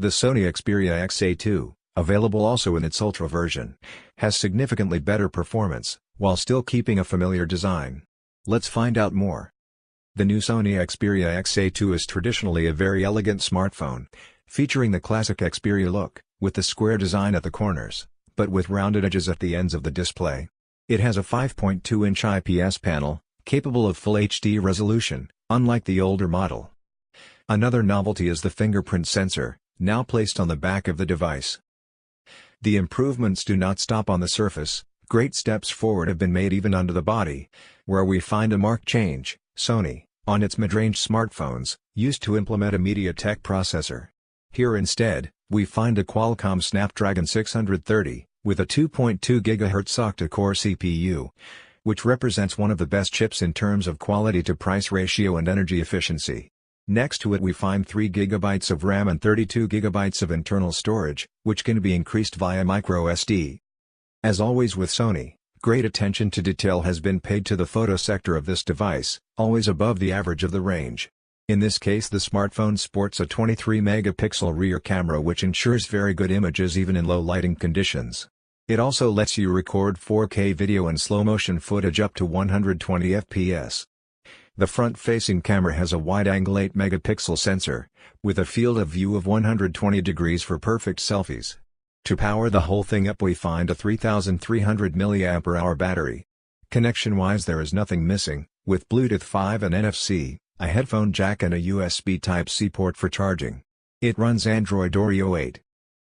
The Sony Xperia XA2, available also in its Ultra version, has significantly better performance, while still keeping a familiar design. Let's find out more. The new Sony Xperia XA2 is traditionally a very elegant smartphone, featuring the classic Xperia look, with the square design at the corners, but with rounded edges at the ends of the display. It has a 5.2-inch IPS panel, capable of full HD resolution, unlike the older model. Another novelty is the fingerprint sensor, now placed on the back of the device. The improvements do not stop on the surface. Great steps forward have been made even under the body, where we find a marked change. Sony, on its mid-range smartphones, used to implement a MediaTek processor. Here instead, we find a Qualcomm Snapdragon 630, with a 2.2 GHz octa-core CPU, which represents one of the best chips in terms of quality-to-price ratio and energy efficiency. Next to it we find 3 GB of RAM and 32 GB of internal storage, which can be increased via microSD. As always with Sony, great attention to detail has been paid to the photo sector of this device, always above the average of the range. In this case the smartphone sports a 23-megapixel rear camera which ensures very good images even in low lighting conditions. It also lets you record 4K video and slow-motion footage up to 120 fps. The front-facing camera has a wide-angle 8-megapixel sensor, with a field of view of 120 degrees for perfect selfies. To power the whole thing up we find a 3300 mAh battery. Connection-wise there is nothing missing, with Bluetooth 5 and NFC, a headphone jack and a USB Type-C port for charging. It runs Android Oreo 8.